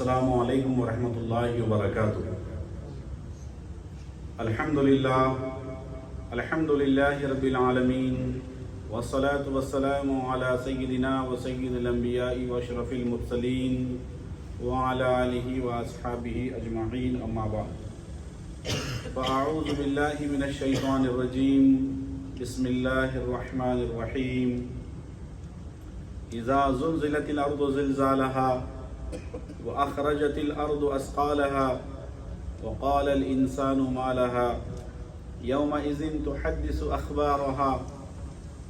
السلام علیکم ورحمۃ اللہ وبرکاتہ۔ الحمدللہ رب العالمین والصلاة والسلام علی سیدنا و سید الانبیاء و اشرف المرسلین وعلی آلہ واصحابہ اجمعین، اما بعد فاعوذ باللہ من الشیطان الرجیم، بسم اللہ الرحمن الرحیم۔ اذا زلزلت الارض زلزالها وأخرجت الأرض أثقالها وقال الإنسان ما لها يومئذ تحدث أخبارها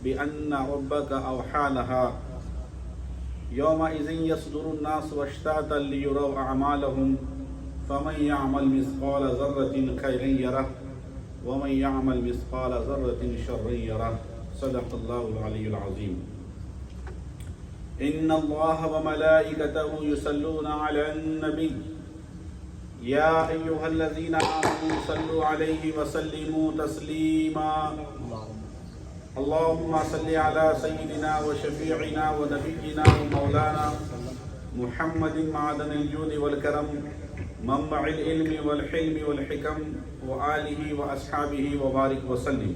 بأن ربك أوحى لها يومئذ يصدر الناس أشتاتا ليروا أعمالهم فمن يعمل مثقال ذرة خيرا يره ومن يعمل مثقال ذرة شرا يره، صدق الله العلي العظيم۔ ان اللہ وملائکته یصلون علی النبی یا ایھا الذین آمنوا صلوا علیہ وسلموا تسلیما، اللہم صل علی سیدنا وشفیعنا ونبینا ومولانا محمد معدن الجود والکرم منبع العلم والحلم والحکم وآلہ واصحابہ وبارک وسلم۔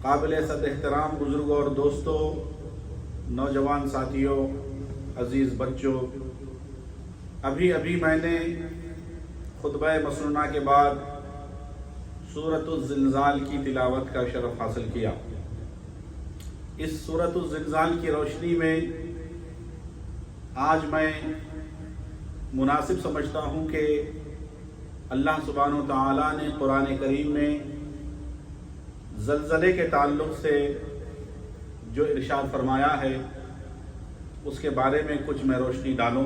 قابل صد احترام بزرگوں اور دوستوں، نوجوان ساتھیوں، عزیز بچوں، ابھی میں نے خطبہ مسنونہ کے بعد سورۃ الزلزال کی تلاوت کا شرف حاصل کیا۔ اس سورۃ الزلزال کی روشنی میں آج میں مناسب سمجھتا ہوں کہ اللہ سبحانہ و تعالیٰ نے قرآن کریم میں زلزلے کے تعلق سے جو ارشاد فرمایا ہے اس کے بارے میں کچھ میں روشنی ڈالوں،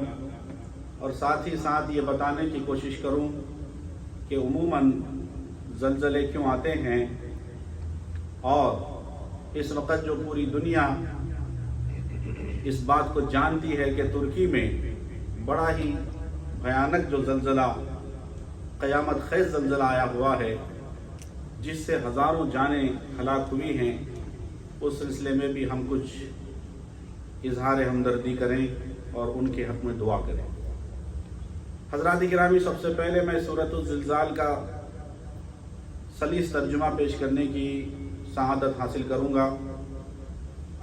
اور ساتھ ہی ساتھ یہ بتانے کی کوشش کروں کہ عموماً زلزلے کیوں آتے ہیں، اور اس وقت جو پوری دنیا اس بات کو جانتی ہے کہ ترکی میں بڑا ہی بھیانک جو زلزلہ، قیامت خیز زلزلہ آیا ہوا ہے جس سے ہزاروں جانیں ہلاک ہوئی ہیں، اس سلسلے میں بھی ہم کچھ اظہار ہمدردی کریں اور ان کے حق میں دعا کریں۔ حضرات گرامی، سب سے پہلے میں سورۃ الزلزال کا سلیس ترجمہ پیش کرنے کی سعادت حاصل کروں گا۔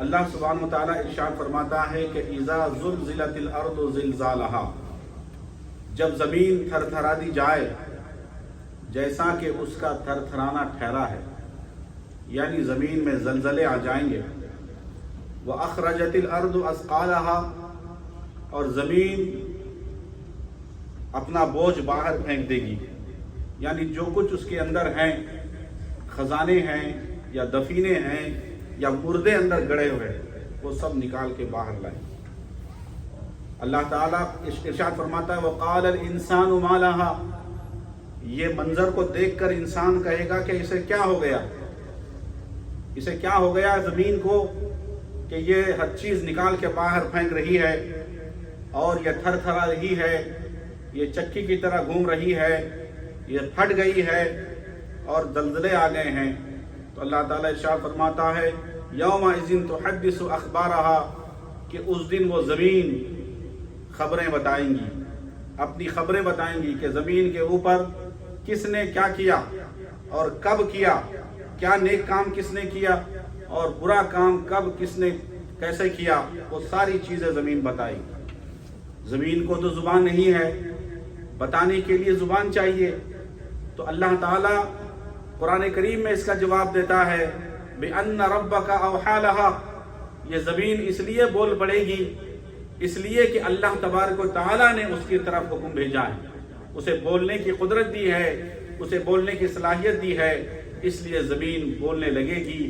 اللہ سبحانہ وتعالی ارشاد فرماتا ہے کہ اذا زلزلت الارض زلزالها، جب زمین تھر تھرا دی جائے جیسا کہ اس کا تھر تھرانا ٹھہرا ہے، یعنی زمین میں زلزلے آ جائیں گے۔ وَأَخْرَجَتِ الْأَرْضُ أَثْقَالَهَا، اور زمین اپنا بوجھ باہر پھینک دے گی، یعنی جو کچھ اس کے اندر ہیں، خزانے ہیں یا دفینے ہیں یا مردے اندر گڑے ہوئے، وہ سب نکال کے باہر لائیں۔ اللہ تعالیٰ ارشاد فرماتا ہے وَقَالَ الْإِنسَانُ مَا لَهَا، یہ منظر کو دیکھ کر انسان کہے گا کہ اسے کیا ہو گیا، اسے کیا ہو گیا زمین کو کہ یہ ہر چیز نکال کے باہر پھینک رہی ہے، اور یہ تھر تھرا رہی ہے، یہ چکی کی طرح گھوم رہی ہے، یہ پھٹ گئی ہے اور زلزلے آ گئے ہیں۔ تو اللہ تعالیٰ ارشاد فرماتا ہے یومئذ تحدث اخبارها، کہ اس دن وہ زمین خبریں بتائیں گی، اپنی خبریں بتائیں گی کہ زمین کے اوپر کس نے کیا کیا اور کب کیا، کیا نیک کام کس نے کیا اور برا کام کب کس نے کیسے کیا، وہ ساری چیزیں زمین بتائی۔ زمین کو تو زبان نہیں ہے، بتانے کے لیے زبان چاہیے، تو اللہ تعالیٰ قرآن کریم میں اس کا جواب دیتا ہے بِأَنَّ رَبَّكَ أَوْحَى لَهَا، یہ زمین اس لیے بول پڑے گی، اس لیے کہ اللہ تبارک و تعالیٰ نے اس کی طرف حکم بھیجا ہے، اسے بولنے کی قدرت دی ہے، اسے بولنے کی صلاحیت دی ہے، اس لیے زمین بولنے لگے گی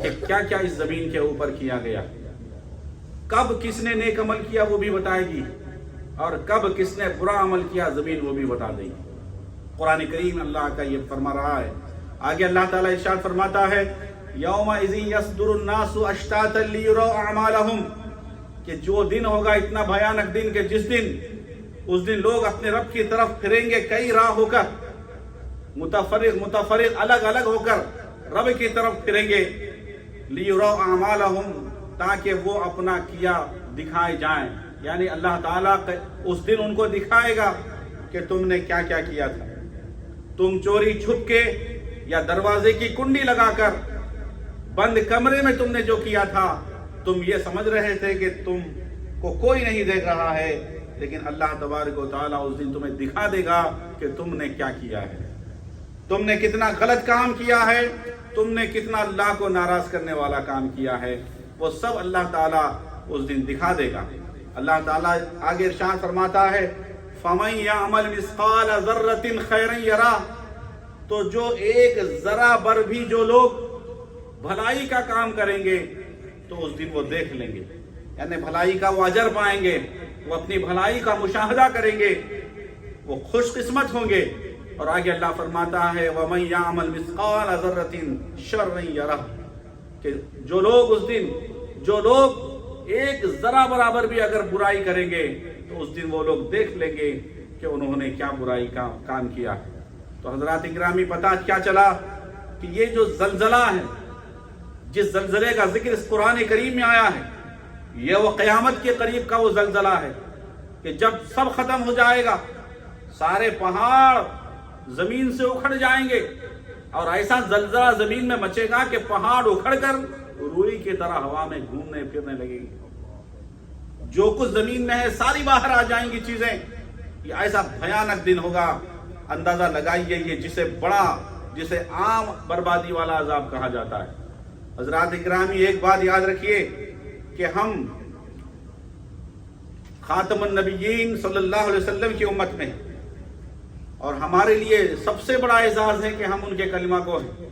کہ کیا کیا اس زمین کے اوپر کیا گیا، کب کس نے نیک عمل کیا وہ بھی بتائے گی، اور کب کس نے برا عمل کیا زمین وہ بھی بتا دے گی۔ قرآن کریم اللہ کا یہ فرما رہا ہے۔ آگے اللہ تعالیٰ ارشاد فرماتا ہے یومئذ یصدر الناس اشتاتا لیروا اعمالهم، کہ جو دن ہوگا اتنا بھیانک دن کہ جس دن اس دن لوگ اپنے رب کی طرف پھریں گے کئی راہ ہو کر، متفرق الگ الگ ہو کر رب کی طرف پھریں گے، لیروا اعمالهم، تاکہ وہ اپنا کیا دکھائے جائیں، یعنی اللہ تعالیٰ اس دن ان کو دکھائے گا کہ تم نے کیا کیا کیا تھا. تم چوری چھپ کے یا دروازے کی کنڈی لگا کر بند کمرے میں تم نے جو کیا تھا، تم یہ سمجھ رہے تھے کہ تم کو کوئی نہیں دیکھ رہا ہے، لیکن اللہ تبارک و تعالیٰ اس دن تمہیں دکھا دے گا کہ تم نے کیا کیا ہے، تم نے کتنا غلط کام کیا ہے، تم نے کتنا اللہ کو ناراض کرنے والا کام کیا ہے. وہ سب اللہ تعالیٰ اس دن دکھا دے گا. اللہ تعالیٰ آگے ارشاد فرماتا ہے فَمَن يَعْمَلْ مِثْقَالَ ذَرَّةٍ خَيْرًا يَرَهُ، تو جو ایک ذرہ بر بھی جو لوگ بھلائی کا کام کریں گے تو اس دن وہ دیکھ لیں گے، یعنی بھلائی کا وہ اجر پائیں گے، وہ اپنی بھلائی کا مشاہدہ کریں گے، وہ خوش قسمت ہوں گے. اور آگے اللہ فرماتا ہے وَمَن يَعْمَلْ مِثْقَالَ ذَرَّةٍ شَرًّا يَرَهُ، کہ جو لوگ اس دن، جو لوگ ایک ذرہ برابر بھی اگر برائی کریں گے تو اس دن وہ لوگ دیکھ لیں گے کہ انہوں نے کیا برائی کا کام کیا. تو حضرات اکرامی پتہ کیا چلا کہ یہ جو زلزلہ ہے، جس زلزلے کا ذکر اس قرآن کریم میں آیا ہے، یہ وہ قیامت کے قریب کا وہ زلزلہ ہے کہ جب سب ختم ہو جائے گا، سارے پہاڑ زمین سے اکھڑ جائیں گے اور ایسا زلزلہ زمین میں مچے گا کہ پہاڑ اکھڑ کر روئی کی طرح ہوا میں گھومنے پھرنے لگے گی. جو کچھ زمین میں ہے ساری باہر آ جائیں گی چیزیں. یہ ایسا بھیانک دن ہوگا، اندازہ لگائیے یہ جسے عام بربادی والا عذاب کہا جاتا ہے. حضرات اکرامی ایک بات یاد رکھیے کہ ہم خاتم النبیین صلی اللہ علیہ وسلم کی امت میں، اور ہمارے لیے سب سے بڑا اعزاز ہے کہ ہم ان کے کلمہ کو ہیں،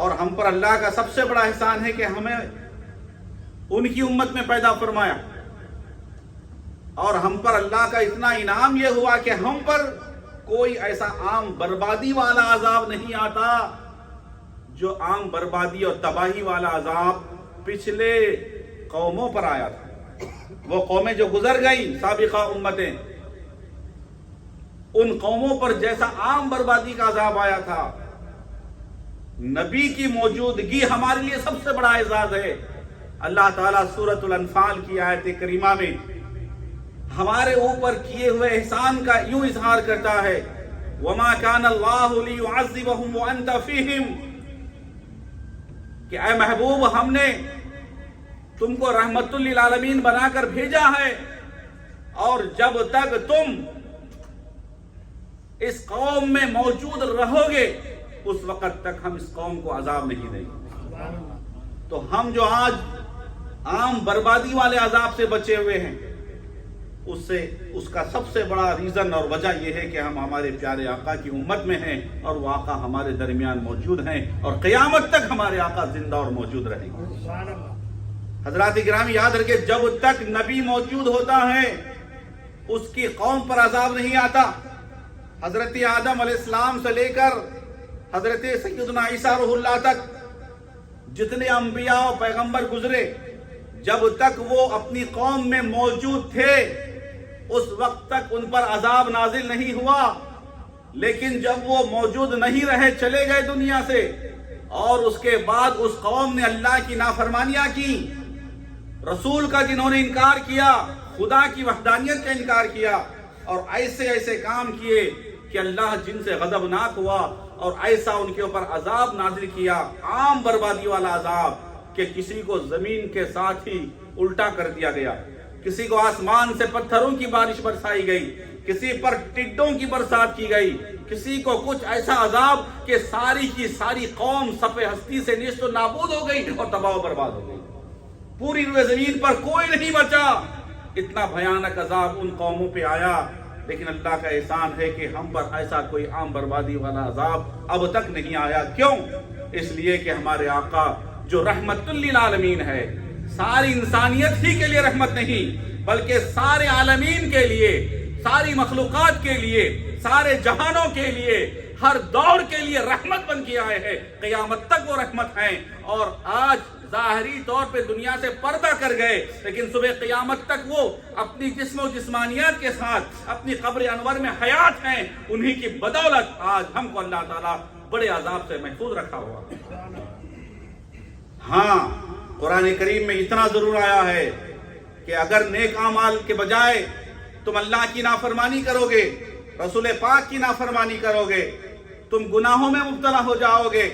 اور ہم پر اللہ کا سب سے بڑا احسان ہے کہ ہمیں ان کی امت میں پیدا فرمایا، اور ہم پر اللہ کا اتنا انعام یہ ہوا کہ ہم پر کوئی ایسا عام بربادی والا عذاب نہیں آتا جو عام بربادی اور تباہی والا عذاب پچھلے قوموں پر آیا تھا. وہ قومیں جو گزر گئیں، سابقہ امتیں، ان قوموں پر جیسا عام بربادی کا عذاب آیا تھا، نبی کی موجودگی ہمارے لیے سب سے بڑا اعزاز ہے. اللہ تعالیٰ سورۃ الانفال کی آیت کریمہ میں ہمارے اوپر کیے ہوئے احسان کا یوں اظہار کرتا ہے وَمَا كَانَ اللَّهُ لِيُعَذِّبَهُمْ وَأَنْتَ فِيهِمْ، کہ اے محبوب ہم نے تم کو رحمت للعالمین بنا کر بھیجا ہے، اور جب تک تم اس قوم میں موجود رہو گے اس وقت تک ہم اس قوم کو عذاب نہیں دیں گے. تو ہم جو آج عام بربادی والے عذاب سے بچے ہوئے ہیں، اس کا سب سے بڑا ریزن اور وجہ یہ ہے کہ ہم ہمارے پیارے آقا کی امت میں ہیں، اور وہ آقا ہمارے درمیان موجود ہیں، اور قیامت تک ہمارے آقا زندہ اور موجود رہیں گے. حضرات گرامی یاد رکھیں، جب تک نبی موجود ہوتا ہے اس کی قوم پر عذاب نہیں آتا. حضرت آدم علیہ السلام سے لے کر حضرت سیدنا عیسیٰ روح اللہ تک جتنے انبیاء و پیغمبر گزرے، جب تک وہ اپنی قوم میں موجود تھے اس وقت تک ان پر عذاب نازل نہیں ہوا. لیکن جب وہ موجود نہیں رہے، چلے گئے دنیا سے، اور اس کے بعد اس قوم نے اللہ کی نافرمانیاں کی، رسول کا جنہوں نے انکار کیا، خدا کی وحدانیت کا انکار کیا، اور ایسے ایسے کام کیے کہ اللہ جن سے غضبناک ہوا، اور ایسا ان کے اوپر عذاب نازل کیا، عام بربادی والا عذاب، کہ کسی کو زمین کے ساتھ ہی الٹا کر دیا گیا، کسی کو آسمان سے پتھروں کی بارش برسائی گئی، کسی پر ٹڈوں کی برسات کی گئی، کسی کو کچھ ایسا عذاب کہ ساری کی ساری قوم صف ہستی سے نیست و نابود ہو گئی اور تباہ و برباد ہو گئی. پوری روئے زمین پر کوئی نہیں بچا. اتنا بھیانک عذاب ان قوموں پہ آیا. لیکن اللہ کا احسان ہے کہ ہم پر ایسا کوئی عام بربادی والا عذاب اب تک نہیں آیا. کیوں؟ اس لیے کہ ہمارے آقا جو رحمت للعالمین ہے، ساری انسانیت ہی کے لیے رحمت نہیں بلکہ سارے عالمین کے لیے، ساری مخلوقات کے لیے، سارے جہانوں کے لیے، ہر دور کے لیے رحمت بن کے آئے ہیں. قیامت تک وہ رحمت ہیں. اور آج ظاہری طور پہ دنیا سے پردہ کر گئے، لیکن صبح قیامت تک وہ اپنی جسم و جسمانیات کے ساتھ اپنی قبر انور میں حیات ہیں. انہی کی بدولت آج ہم کو اللہ تعالیٰ بڑے عذاب سے محفوظ رکھا ہوا. ہاں، قرآن کریم میں اتنا ضرور آیا ہے کہ اگر نیک اعمال کے بجائے تم اللہ کی نافرمانی کرو گے، رسول پاک کی نافرمانی کرو گے، تم گناہوں میں مبتلا ہو جاؤ گے،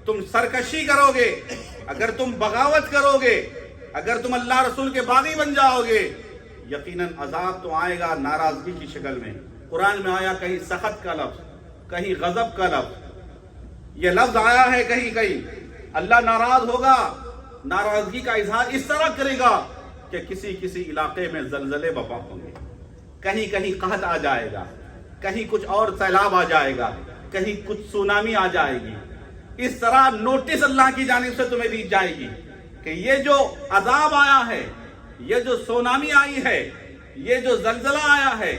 تم سرکشی کرو گے، اگر تم بغاوت کرو گے، اگر تم اللہ رسول کے باغی بن جاؤ گے، یقیناً عذاب تو آئے گا ناراضگی کی شکل میں۔ قرآن میں آیا کہیں سخط کا لفظ، کہیں غضب کا لفظ، یہ لفظ آیا ہے کہیں کہیں۔ اللہ ناراض ہوگا، ناراضگی کا اظہار اس طرح کرے گا کہ کسی علاقے میں زلزلے برپا ہوں گے، کہیں کہیں قحط آ جائے گا، کہیں کچھ اور سیلاب آ جائے گا، کہیں کچھ سونامی آ جائے گی۔ اس طرح نوٹس اللہ کی جانب سے تمہیں دی جائے گی کہ یہ جو عذاب آیا ہے، یہ جو سونامی آئی ہے، یہ جو زلزلہ آیا ہے،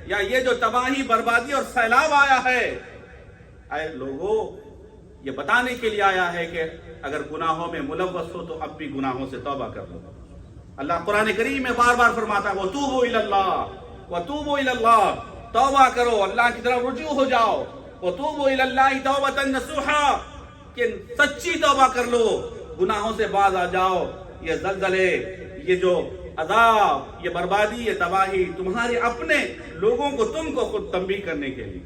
یا یہ جو تباہی بربادی اور سیلاب آیا ہے، اے لوگو یہ بتانے کے لیے آیا ہے کہ اگر گناہوں میں ملوث ہو تو اب بھی گناہوں سے توبہ کر لو۔ اللہ قرآن کریم میں بار بار فرماتا ہے وَتُوبُوا إِلَى اللَّهِ وَتُوبُوا إِلَى اللَّهِ، توبہ کرو، اللہ کی طرف رجوع ہو جاؤ۔ وَتُوبُوا إِلَى اللَّهِ تَوْبَةً نَصُوحًا، کہ سچی توبہ کر لو، گناہوں سے باز آ جاؤ۔ یہ زلزلے، یہ جو عذاب، یہ بربادی، یہ تباہی تمہارے اپنے لوگوں کو، تم کو خود تنبیہ کرنے کے لیے۔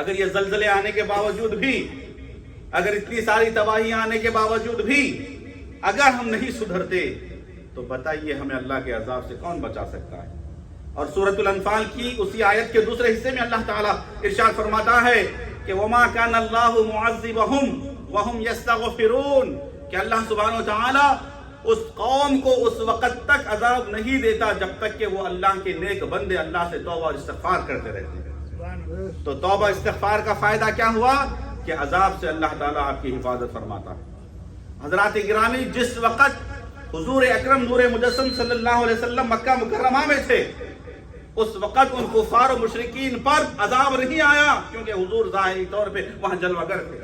اگر یہ زلزلے آنے کے باوجود بھی، اگر اتنی ساری تباہی آنے کے باوجود بھی اگر ہم نہیں سدھرتے تو بتائیے ہمیں اللہ کے عذاب سے کون بچا سکتا ہے؟ اور سورۃ الانفال کی اسی آیت کے دوسرے حصے میں اللہ تعالیٰ ارشاد فرماتا ہے کہ وَمَا كَانَ اللَّهُ مُعَذِّبَهُمْ وَهُمْ يَسْتَغْفِرُونَ، کہ اللہ سبحانہ وتعالیٰ اس قوم کو اس وقت تک عذاب نہیں دیتا جب تک کہ وہ اللہ کے نیک بندے اللہ سے توبہ اور استغفار کرتے رہتے ہیں۔ تو توبہ استغفار کا فائدہ کیا ہوا کہ عذاب سے اللہ تعالیٰ آپ کی حفاظت فرماتا ہے۔ حضرات گرامی، جس وقت حضور اکرم نور مجسم صلی اللہ علیہ وسلم مکہ مکرمہ میں تھے، اس وقت ان کفار و مشرکین پر عذاب نہیں آیا، کیونکہ حضور ظاہری طور پہ وہاں جلوہ گر تھے۔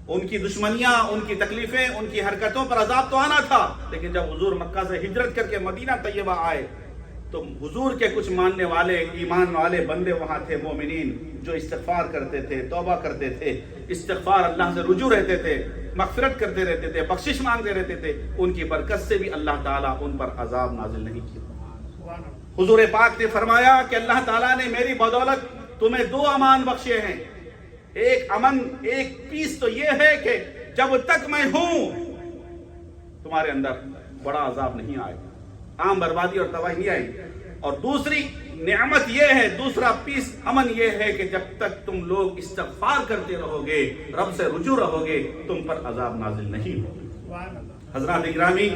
ان کی دشمنیاں، ان کی تکلیفیں، ان کی حرکتوں پر عذاب تو آنا تھا، لیکن جب حضور مکہ سے ہجرت کر کے مدینہ طیبہ آئے تو حضور کے کچھ ماننے والے، ایمان والے بندے وہاں تھے، مومنین، جو استغفار کرتے تھے، توبہ کرتے تھے، استغفار اللہ سے رجوع رہتے تھے، مغفرت کرتے رہتے تھے، بخشش مانگتے رہتے تھے، ان کی برکت سے بھی اللہ تعالیٰ ان پر عذاب نازل نہیں کیا۔ حضور پاک نے فرمایا کہ اللہ تعالیٰ نے میری بدولت تمہیں دو امان بخشے ہیں۔ ایک امن، ایک پیس تو یہ ہے کہ جب تک میں ہوں تمہارے اندر بڑا عذاب نہیں آئے گا، عام بربادی اور تباہی نہیں آئے گی۔ اور دوسری نعمت یہ ہے، دوسرا پیس، امن یہ ہے کہ جب تک تم لوگ استغفار کرتے رہو گے، رب سے رجوع رہو گے، تم پر عذاب نازل نہیں ہوگا۔ حضرات گرامی،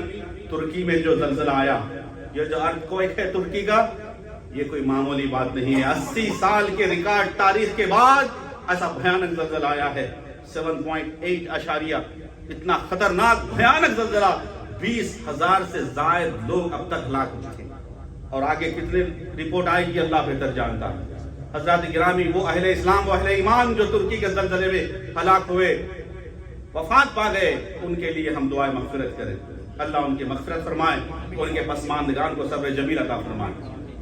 ترکی میں جو زلزلہ آیا، یہ جو ارتھکویک ہے ترکی کا، یہ کوئی معمولی بات نہیں ہے۔ 80 سال کے ریکارڈ تاریخ کے بعد ایسا بھیانک زلزلہ آیا ہے، 7.8 اشاریہ، اتنا خطرناک بھیانک زلزلہ، 20,000 سے زائد لوگ اب تک ہلاک ہو چکے ہیں، اور آگے کتنے رپورٹ آئے گی اللہ بہتر جانتا ہے۔ حضرات گرامی، وہ اہل اسلام، وہ اہل ایمان جو ترکی کے زلزلے میں ہلاک ہوئے، وفات پا گئے، ان کے لیے ہم دعائیں مغفرت کریں، اللہ ان کی مغفرت فرمائے، ان کے پسماندگان کو صبر جمیل عطا فرمائے۔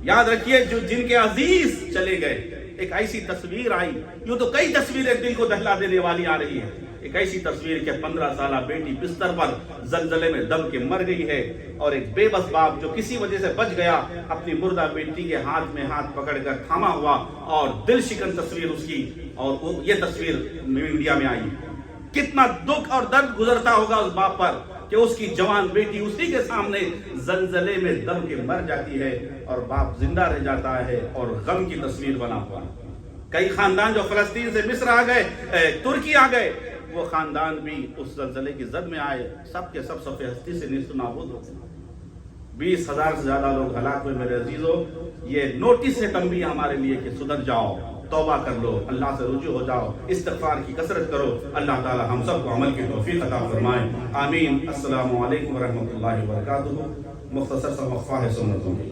یاد رکھیے، جو جن کے عزیز چلے گئے، ایک ایسی تصویر آئی، یوں تو کئی تصویریں دل کو دہلا دینے والی آ رہی ہیں، ایک ایسی تصویر کہ 15 سالہ بیٹی بستر پر زلزلے میں دب کے مر گئی ہے، اور ایک بے بس باپ جو کسی وجہ سے بچ گیا، اپنی مردہ بیٹی کے ہاتھ میں ہاتھ پکڑ کر تھاما ہوا، اور دل شکن تصویر اس کی، اور یہ تصویر میڈیا میں آئی۔ کتنا دکھ اور درد گزرتا ہوگا اس باپ پر کہ اس کی جوان بیٹی اسی کے سامنے زلزلے میں دب کے مر جاتی ہے، اور باپ زندہ رہ جاتا ہے، اور غم کی تصویر بنا ہوا۔ کئی خاندان جو فلسطین سے مصر آ گئے، ترکی آ گئے، وہ خاندان بھی اس زلزلے کی زد میں آئے، سب کے سب صفحے ہستی سے نیست و نابود ہو گئے۔ 20,000 سے زیادہ لوگ ہلاک ہوئے۔ میرے عزیزوں، یہ نوٹس ہے تنبیہ ہمارے لیے کہ سدھر جاؤ، توبہ کر لو، اللہ سے رجوع ہو جاؤ، استغفار کی کثرت کرو۔ اللہ تعالی ہم سب کو عمل کی توفیق عطا فرمائے، آمین۔ السلام علیکم ورحمۃ اللہ وبرکاتہ۔ مختصر سا وقفہ ہے سنتوں کی۔